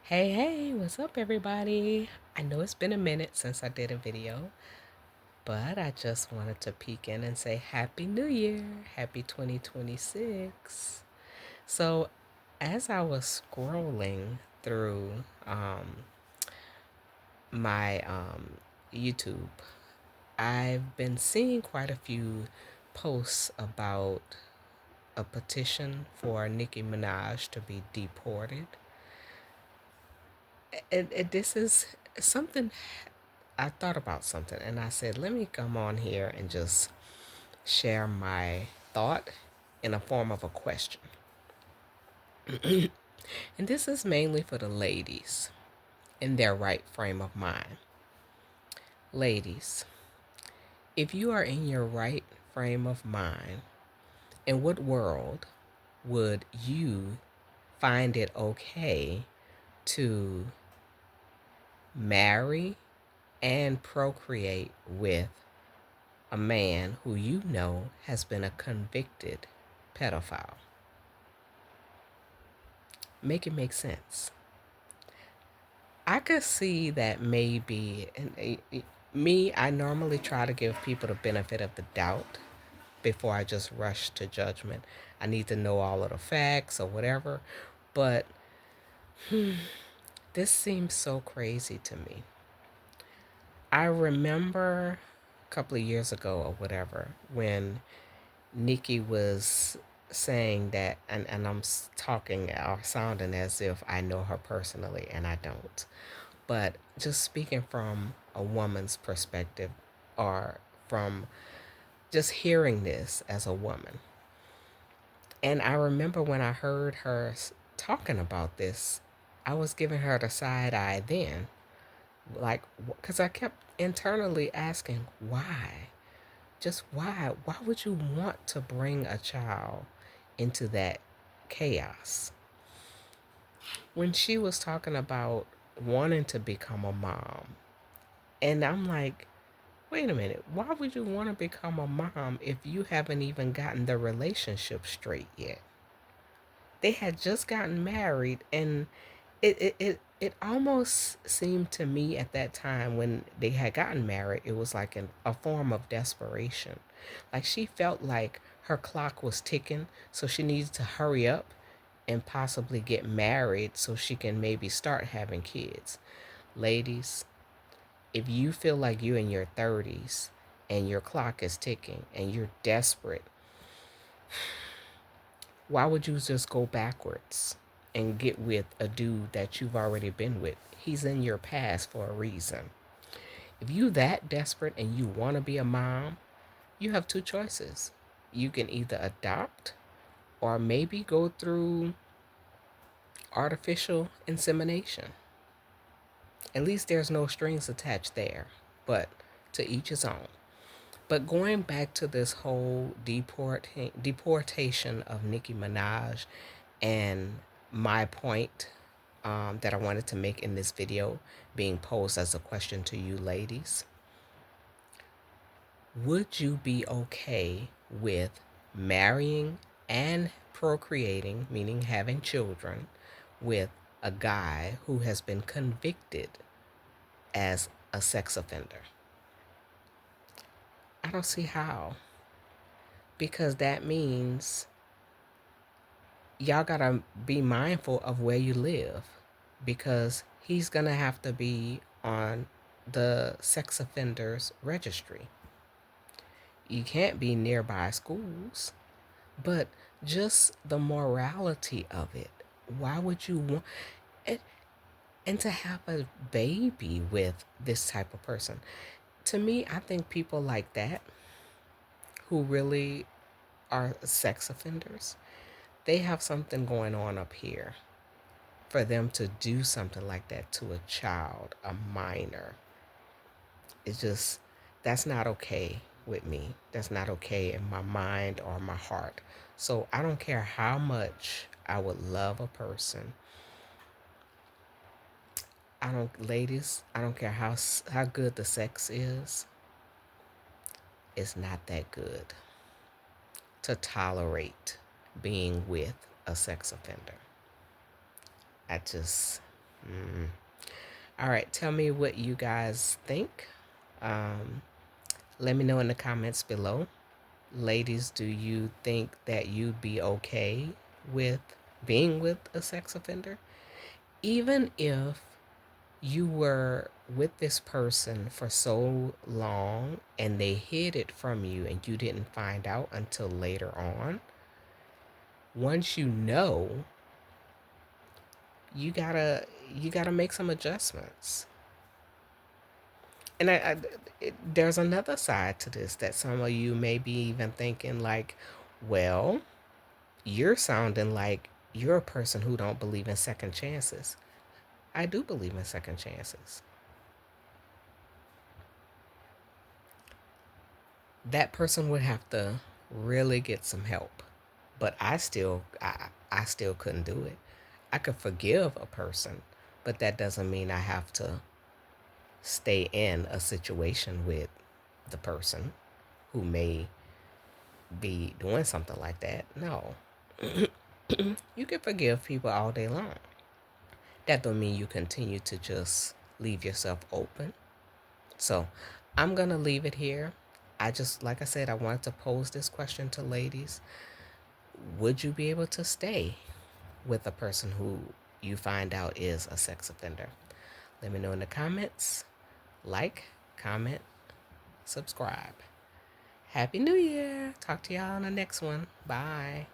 Hey, hey, what's up, everybody? I know it's been a minute since I did a video, but I just wanted to peek in and say Happy New Year, Happy 2026. So, as I was scrolling through my YouTube, I've been seeing quite a few posts about a petition for Nicki Minaj to be deported. This is something I thought about something and I said, let me come on here and just share my thought in a form of a question. And this is mainly for the ladies in their right frame of mind. Ladies, if you are in your right frame of mind, in what world would you find it okay to marry and procreate with a man who you know has been a convicted pedophile? Make it make sense. I could see that maybe, me, I normally try to give people the benefit of the doubt before I just rush to judgment. I need to know all of the facts or whatever, but this seems so crazy to me. I remember a couple of years ago or whatever when Nicki was saying that, and I'm talking or sounding as if I know her personally, and I don't. But just speaking from a woman's perspective or from just hearing this as a woman. And I remember when I heard her talking about this, I was giving her the side eye then. Like, because I kept internally asking, why? Just why? Why would you want to bring a child into that chaos? When she was talking about wanting to become a mom, and I'm like, wait a minute, why would you want to become a mom if you haven't even gotten the relationship straight yet? They had just gotten married, and it almost seemed to me at that time when they had gotten married, it was like a form of desperation. Like she felt like her clock was ticking, so she needed to hurry up and possibly get married so she can maybe start having kids. Ladies, if you feel like you're in your 30s and your clock is ticking and you're desperate, why would you just go backwards and get with a dude that you've already been with? He's in your past for a reason. If you that desperate and you want to be a mom, you have two choices. You can either adopt or maybe go through artificial insemination. At least there's no strings attached there, but to each his own. But going back to this whole deportation of Nicki Minaj and my point that I wanted to make in this video being posed as a question to you ladies, would you be okay with marrying and procreating, meaning having children, with a guy who has been convicted as a sex offender? I don't see how, because that means y'all gotta be mindful of where you live, because he's gonna have to be on the sex offenders registry. You can't be nearby schools, but just the morality of it. Why would you want it? And to have a baby with this type of person, to me, I think people like that who really are sex offenders, they have something going on up here for them to do something like that to a child, a minor. It's just, that's not okay with me. That's not okay in my mind or my heart. So I don't care how much I would love a person. I don't, ladies, I don't care how good the sex is. It's not that good to tolerate being with a sex offender. I just, Mm. All right, tell me what you guys think. Um, Let me know in the comments below. Ladies, do you think that you'd be okay with being with a sex offender? Even if you were with this person for so long and they hid it from you and you didn't find out until later on, once you know, you gotta you gotta make some adjustments. And there's another side to this that some of you may be even thinking like, well, you're sounding like you're a person who don't believe in second chances. I do believe in second chances. That person would have to really get some help. But I still couldn't do it. I could forgive a person, but that doesn't mean I have to stay in a situation with the person who may be doing something like that. No. You can forgive people all day long. That don't mean you continue to just leave yourself open. So I'm going to leave it here. I just, like I said, I wanted to pose this question to ladies. Would you be able to stay with a person who you find out is a sex offender? Let me know in the comments. Like, comment, subscribe. Happy New Year. Talk to y'all on the next one. Bye.